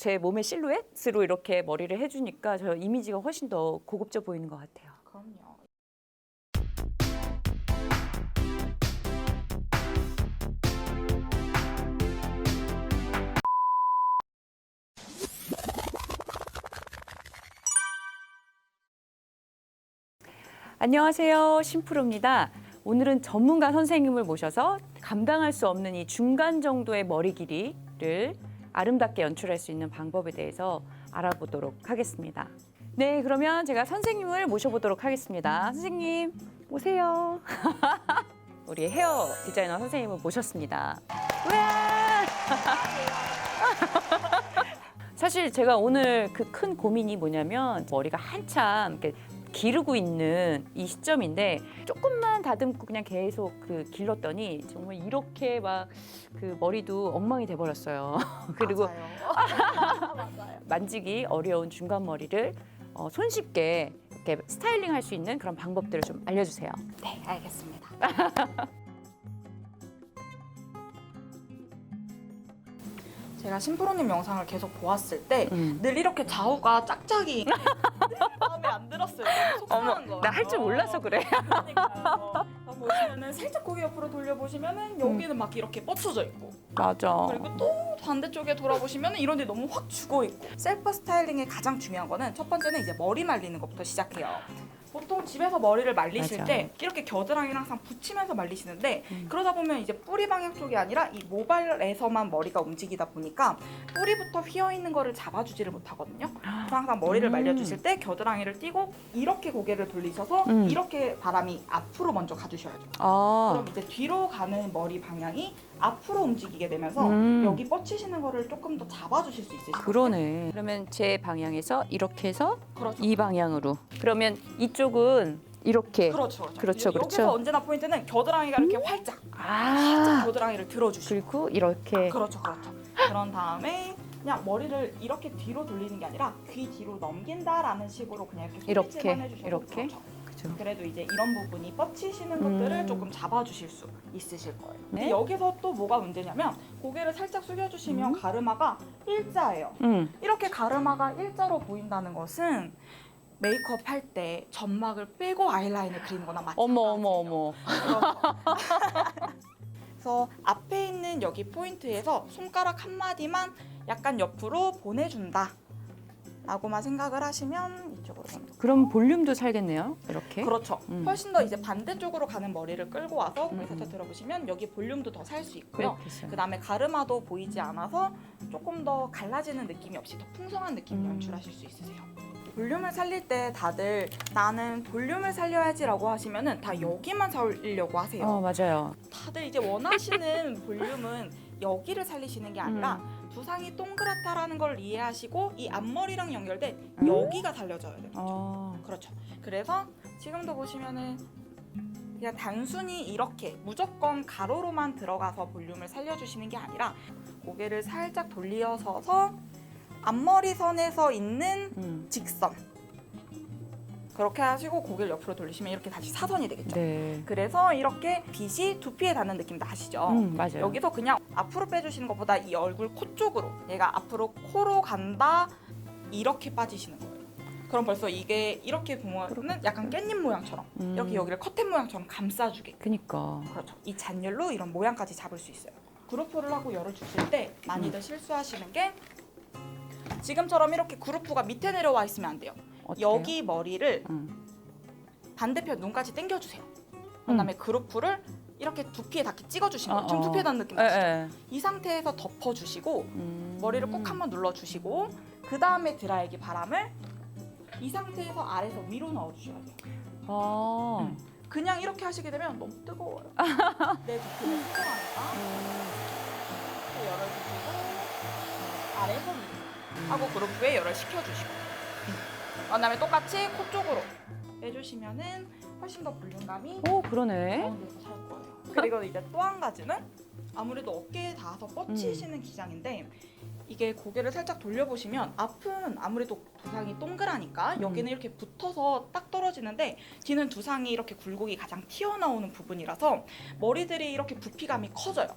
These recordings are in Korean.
제 몸의 실루엣으로 이렇게 머리를 해주니까 저 이미지가 훨씬 더 고급져 보이는 것 같아요. 그럼요. 안녕하세요. 심프로입니다. 오늘은 전문가 선생님을 모셔서 감당할 수 없는 이 중간 정도의 머리 길이를 아름답게 연출할 수 있는 방법에 대해서 알아보도록 하겠습니다. 네, 그러면 제가 선생님을 모셔보도록 하겠습니다. 선생님, 오세요. 우리 헤어 디자이너 선생님을 모셨습니다. 우와! 사실 제가 오늘 그 큰 고민이 뭐냐면 머리가 한참 이렇게 기르고 있는 이 시점인데 조금만 다듬고 그냥 계속 그 길렀더니 정말 이렇게 막 그 머리도 엉망이 돼버렸어요. 그리고 맞아요. 만지기 어려운 중간 머리를 손쉽게 이렇게 스타일링 할 수 있는 그런 방법들을 좀 알려주세요. 네, 알겠습니다. 제가 심프로님 영상을 계속 보았을 때 늘 이렇게 좌우가 짝짝이 마음에 안 들었어요. 너무 속상한 거예요. 나 할 줄 몰라서 그래. 그러니까요. 보시면은 살짝 고개 옆으로 돌려보시면은 여기는 막 이렇게 뻗쳐져 있고 맞아. 그리고 또 반대쪽에 돌아보시면은 이런 데 너무 확 죽어 있고 셀프 스타일링의 가장 중요한 거는 첫 번째는 이제 머리 말리는 것부터 시작해요. 보통 집에서 머리를 말리실 맞아. 때 이렇게 겨드랑이를 항상 붙이면서 말리시는데 그러다 보면 이제 뿌리 방향 쪽이 아니라 이 모발에서만 머리가 움직이다 보니까 뿌리부터 휘어 있는 거를 잡아주지를 못하거든요. 그래서 항상 머리를 말려주실 때 겨드랑이를 띄고 이렇게 고개를 돌리셔서 이렇게 바람이 앞으로 먼저 가주셔야죠. 아, 그럼 이제 뒤로 가는 머리 방향이 앞으로 움직이게 되면서 여기 뻗치시는 거를 조금 더 잡아주실 수 있으실 거예요. 그러네. 그러면 제 방향에서 이렇게 해서 그렇죠. 이 방향으로. 그러면 이쪽은 이렇게. 그렇죠. 그렇죠, 그렇죠. 여기서 언제나 포인트는 겨드랑이가 이렇게 활짝 아, 겨드랑이를 들어주시고 그리고 이렇게. 그렇죠. 그런 다음에 그냥 머리를 이렇게 뒤로 돌리는 게 아니라 귀 뒤로 넘긴다라는 식으로 그냥 이렇게 손짓만 해주셔도 이렇게? 그렇죠. 그죠. 그래도 이제 이런 부분이 뻗치시는 것들을 조금 잡아주실 수 있으실 거예요. 근데 네. 여기서 또 뭐가 문제냐면 고개를 살짝 숙여주시면 가르마가 일자예요. 이렇게 가르마가 일자로 보인다는 것은 메이크업 할 때 점막을 빼고 아이라인을 그리는 거나 마찬가지예요. 어머. 그래서 앞에 있는 여기 포인트에서 손가락 한 마디만 약간 옆으로 보내준다 라고만 생각을 하시면 이쪽으로 좀 더. 그럼 볼륨도 살겠네요. 이렇게. 그렇죠. 훨씬 더 이제 반대쪽으로 가는 머리를 끌고 와서 고개 살짝 들어보시면 여기 볼륨도 더 살 수 있고요. 그렇게 써요. 그 다음에 가르마도 보이지 않아서 조금 더 갈라지는 느낌이 없이 더 풍성한 느낌을 연출하실 수 있으세요. 볼륨을 살릴 때 다들 나는 볼륨을 살려야지라고 하시면은 다 여기만 살리려고 하세요. 맞아요. 다들 이제 원하시는 볼륨은 여기를 살리시는 게 아니라 두상이 동그랗다라는 걸 이해하시고 이 앞머리랑 연결된 여기가 살려져야 돼요. 그렇죠. 그래서 지금도 보시면은 그냥 단순히 이렇게 무조건 가로로만 들어가서 볼륨을 살려주시는 게 아니라 고개를 살짝 돌려서서 앞머리 선에서 있는 직선 그렇게 하시고 고개를 옆으로 돌리시면 이렇게 다시 사선이 되겠죠. 네. 그래서 이렇게 빗이 두피에 닿는 느낌 나시죠? 맞아요. 여기서 그냥 앞으로 빼주시는 것보다 이 얼굴 코 쪽으로 얘가 앞으로 코로 간다 이렇게 빠지시는 거예요. 그럼 벌써 이게 이렇게 보면은 약간 깻잎 모양처럼 이렇게 여기를 커튼 모양처럼 감싸주게. 그니까. 그렇죠. 이 잔열로 이런 모양까지 잡을 수 있어요. 그루프를 하고 열을 주실 때 많이들 실수하시는 게 지금처럼 이렇게 그루프가 밑에 내려와 있으면 안 돼요. 어때요? 여기 머리를 반대편 눈까지 당겨주세요. 그다음에 그루프를 이렇게 두피에 닿게 찍어주시는 거예요. 지금 두피에 닿는 느낌 나시죠? 이 상태에서 덮어주시고 머리를 꼭 한번 눌러주시고 그 다음에 드라이기 바람을 이 상태에서 아래에서 위로 넣어주셔야 돼요. 그냥 이렇게 하시게 되면 너무 뜨거워요. 내 두피는 뜨거우니까 열을 주시고 아래에서 위로 하고 그루프에 열을 식혀주시고 그다음에 똑같이 코 쪽으로 빼주시면은 훨씬 더 볼륨감이 그러네. 가운데서 살 거예요. 그리고 이제 또 한 가지는 아무래도 어깨에 닿아서 뻗치시는 기장인데 이게 고개를 살짝 돌려보시면 앞은 아무래도 두상이 동그라니까 여기는 이렇게 붙어서 딱 떨어지는데 뒤는 두상이 이렇게 굴곡이 가장 튀어나오는 부분이라서 머리들이 이렇게 부피감이 커져요.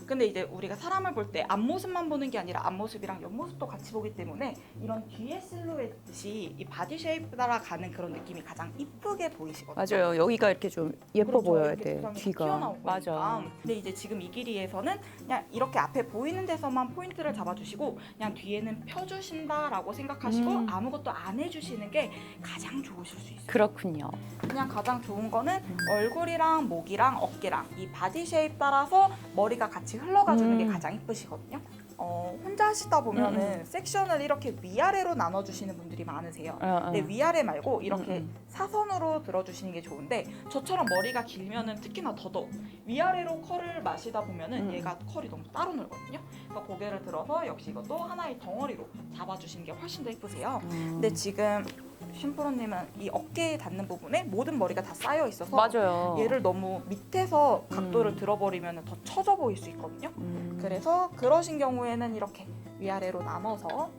근데 이제 우리가 사람을 볼 때 앞모습만 보는 게 아니라 앞모습이랑 옆모습도 같이 보기 때문에 이런 뒤에 실루엣이 이 바디 쉐입 따라가는 그런 느낌이 가장 이쁘게 보이시거든요. 맞아요. 여기가 이렇게 좀 예뻐 그렇죠. 보여야 이렇게 돼. 두상이 뒤가. 튀어나오고 맞아. 그러니까. 근데 이제 지금 이 길이에서는 그냥 이렇게 앞에 보이는 데서만 포인트를 잡아주시고 그냥 뒤에는 펴주신다라고 생각하시고 아무것도 안 해주시는 게 가장 좋으실 수 있어요. 그렇군요. 그냥 가장 좋은 거는 얼굴이랑 목이랑 어깨랑 이 바디 쉐입 따라서 머리가 같이 흘러가주는 게 가장 이쁘시거든요. 혼자 하시다 보면은 섹션을 이렇게 위아래로 나눠주시는 분들이 많으세요. 근데 위아래 말고 이렇게 사선으로 들어주시는 게 좋은데 저처럼 머리가 길면은 특히나 더더욱 위아래로 컬을 마시다 보면은 얘가 컬이 너무 따로 놀거든요. 그러니까 고개를 들어서 역시 이것도 하나의 덩어리로 잡아주시는 게 훨씬 더 이쁘세요. 근데 지금 신프로님은 이 어깨에 닿는 부분에 모든 머리가 다 쌓여 있어서 맞아요. 얘를 너무 밑에서 각도를 들어버리면 더 처져 보일 수 있거든요. 그래서 그러신 경우에는 이렇게 위아래로 나눠서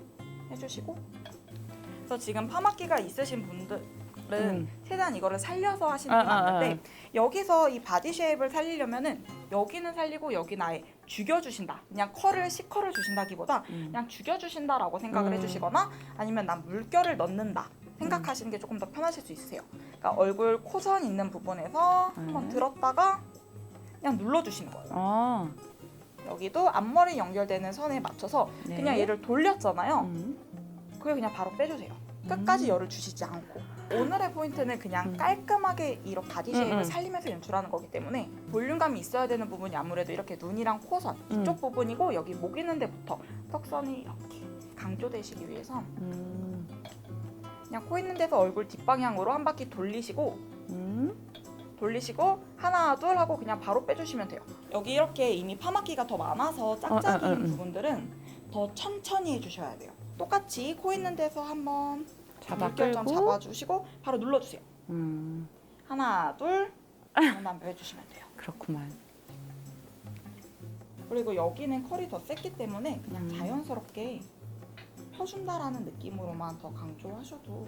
해주시고 그래서 지금 파마기가 있으신 분들은 최대한 이거를 살려서 하시는 게 맞는데 여기서 이 바디 쉐입을 살리려면은 여기는 살리고 여기는 아예 죽여주신다. 그냥 컬을 C컬을 주신다기보다 그냥 죽여주신다라고 생각을 해주시거나 아니면 난 물결을 넣는다. 생각하시는 게 조금 더 편하실 수 있으세요. 그러니까 얼굴 코선 있는 부분에서 한번 들었다가 그냥 눌러주시는 거예요. 여기도 앞머리 연결되는 선에 맞춰서 네. 그냥 얘를 돌렸잖아요. 그게 그냥 바로 빼주세요. 끝까지 열을 주시지 않고. 오늘의 포인트는 그냥 깔끔하게 이런 바디 쉐입을 살리면서 연출하는 거기 때문에 볼륨감이 있어야 되는 부분이 아무래도 이렇게 눈이랑 코선 이쪽 부분이고 여기 목 있는 데부터 턱선이 이렇게 강조되시기 위해서 그냥 코 있는 데서 얼굴 뒷방향으로 한 바퀴 돌리시고 하나 둘 하고 그냥 바로 빼주시면 돼요. 여기 이렇게 이미 파마기가 더 많아서 짝짝이인 부분들은 더 천천히 해주셔야 돼요. 똑같이 코 있는 데서 한번 물결점 잡아주시고 바로 눌러주세요. 하나 둘 하나만 빼주시면 돼요. 그렇구만. 그리고 여기는 컬이 더 셌기 때문에 그냥 자연스럽게 펴준다라는 느낌으로만 더 강조하셔도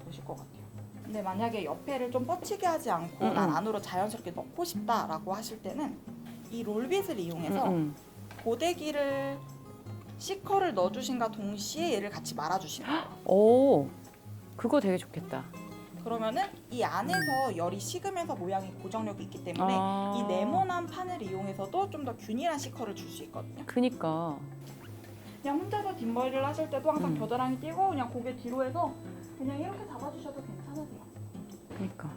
되실 것 같아요. 근데 만약에 옆에를 좀 뻗치게 하지 않고 난 안으로 자연스럽게 넣고 싶다라고 하실 때는 이 롤빗을 이용해서 고데기를 C컬을 넣어주신과 동시에 얘를 같이 말아주시는 거예요. 오, 그거 되게 좋겠다. 그러면은 이 안에서 열이 식으면서 모양이 고정력이 있기 때문에 이 네모난 판을 이용해서도 좀 더 균일한 C컬을 줄 수 있거든요. 그니까. 그냥 혼자서 뒷머리를 하실 때도 항상 겨드랑이 띄고 그냥 고개 뒤로 해서 그냥 이렇게 잡아주셔도 괜찮으세요. 그니까.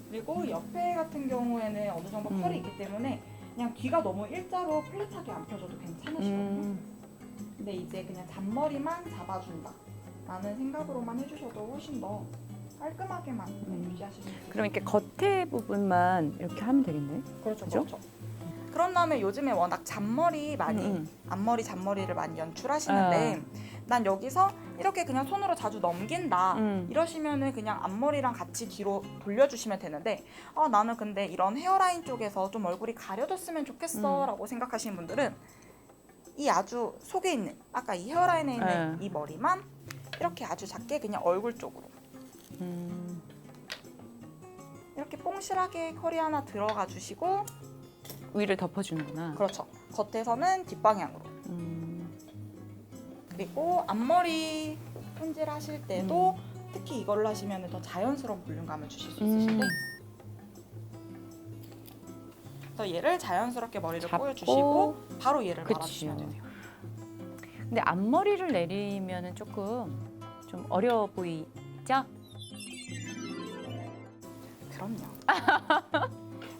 그리고 옆에 같은 경우에는 어느 정도 컬이 있기 때문에 그냥 뒤가 너무 일자로 플랫하게 안 펴줘도 괜찮으시거든요. 근데 이제 그냥 잔머리만 잡아준다 라는 생각으로만 해주셔도 훨씬 더 깔끔하게만 유지하시면 돼요. 그럼 이렇게 겉에 부분만 이렇게 하면 되겠네. 그렇죠, 그죠? 그렇죠. 그런 다음에 요즘에 워낙 잔머리 많이 앞머리 잔머리를 많이 연출하시는데 난 여기서 이렇게 그냥 손으로 자주 넘긴다 이러시면은 그냥 앞머리랑 같이 뒤로 돌려주시면 되는데 나는 근데 이런 헤어라인 쪽에서 좀 얼굴이 가려졌으면 좋겠어 라고 생각하시는 분들은 이 아주 속에 있는 아까 이 헤어라인에 있는 이 머리만 이렇게 아주 작게 그냥 얼굴 쪽으로 이렇게 뽕실하게 컬이 하나 들어가 주시고 위를 덮어주는구나. 그렇죠. 겉에서는 뒷방향으로. 그리고 앞머리 손질 하실 때도 특히 이걸로 하시면 더 자연스러운 볼륨감을 주실 수 있으신데 그래서 얘를 자연스럽게 머리를 꼬여주시고 바로 얘를 말아주시면 되세요. 근데 앞머리를 내리면은 조금 좀 어려 보이죠? 그럼요.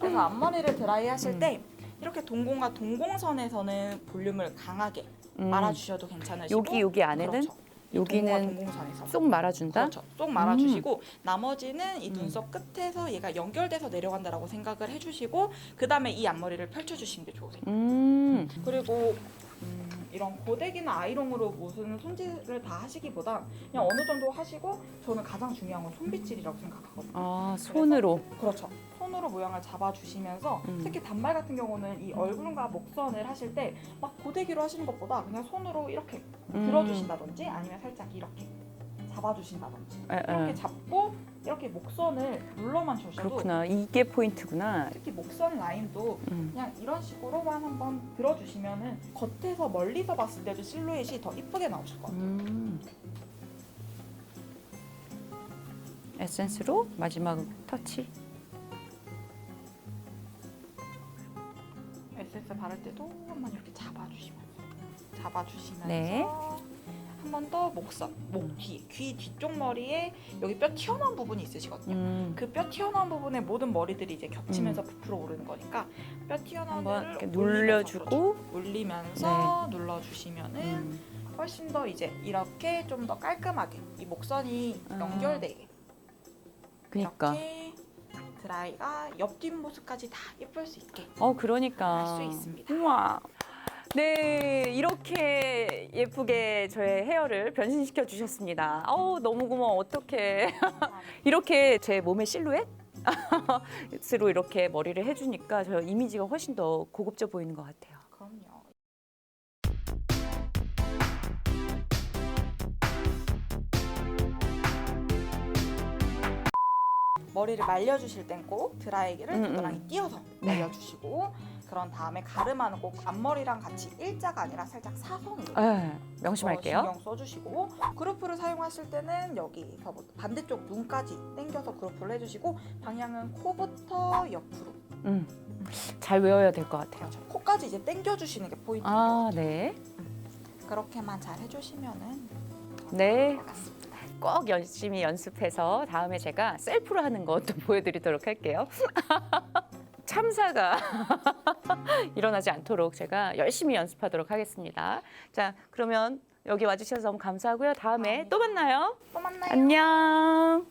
그래서 앞머리를 드라이 하실 때 이렇게 동공과 동공선에서는 볼륨을 강하게 말아주셔도 괜찮으시고 여기 안에는 그렇죠. 여기는 동공선에서 쏙 말아준다? 그렇죠. 쏙 말아주시고 나머지는 이 눈썹 끝에서 얘가 연결돼서 내려간다라고 생각을 해주시고 그 다음에 이 앞머리를 펼쳐주시는 게 좋으세요. 그리고 이런 고데기나 아이롱으로 무슨 손질을 다 하시기보다 그냥 어느 정도 하시고 저는 가장 중요한 건 손빗질이라고 생각하거든요. 아, 손으로. 그렇죠. 손으로 모양을 잡아주시면서 특히 단발 같은 경우는 이 얼굴과 목선을 하실 때 막 고데기로 하시는 것보다 그냥 손으로 이렇게 들어주신다든지 아니면 살짝 이렇게 잡아주신다든지 이렇게 잡고 이렇게 목선을 눌러만 주셔도 그렇구나. 이게 포인트구나. 특히 목선 라인도 그냥 이런 식으로만 한번 들어주시면은 겉에서 멀리서 봤을 때도 실루엣이 더 이쁘게 나오실 것 같아요. 에센스로 마지막 터치. 에센스 바를 때도 한번 이렇게 잡아주시면서 네. 한 번 더 목선, 목 뒤, 귀 뒤쪽 머리에 여기 뼈 튀어나온 부분이 있으시거든요. 그 뼈 튀어나온 부분에 모든 머리들이 이제 겹치면서 부풀어 오르는 거니까 뼈 튀어나온 한번 데를 이렇게 눌러주고 올리면서 눌러주시면은 훨씬 더 이제 이렇게 좀 더 깔끔하게 이 목선이 연결되게 그러니까. 이렇게 드라이가 옆 뒷모습까지 다 예쁠 수 있게 그러니까. 할 수 있습니다. 우와. 네, 이렇게 예쁘게 저의 헤어를 변신시켜 주셨습니다. 너무 고마워. 어떡해. 이렇게 제 몸의 실루엣으로 이렇게 머리를 해주니까 저 이미지가 훨씬 더 고급져 보이는 것 같아요. 그럼요. 머리를 말려주실 땐 꼭 드라이기를 겨드랑이 띄어서 말려주시고 그런 다음에 가르마는 꼭 앞머리랑 같이 일자가 아니라 살짝 사선으로 명심할게요. 신경 써주시고 그루프를 사용하실 때는 여기서 반대쪽 눈까지 당겨서 그루프를 해주시고 방향은 코부터 옆으로 잘 외워야 될 것 같아요. 코까지 이제 당겨주시는 게 포인트인 것 같아요. 네. 그렇게만 잘 해주시면은 네. 꼭 열심히 연습해서 다음에 제가 셀프로 하는 것도 보여드리도록 할게요. 참사가 일어나지 않도록 제가 열심히 연습하도록 하겠습니다. 자, 그러면 여기 와주셔서 너무 감사하고요. 다음에 또 만나요. 또 만나요. 안녕.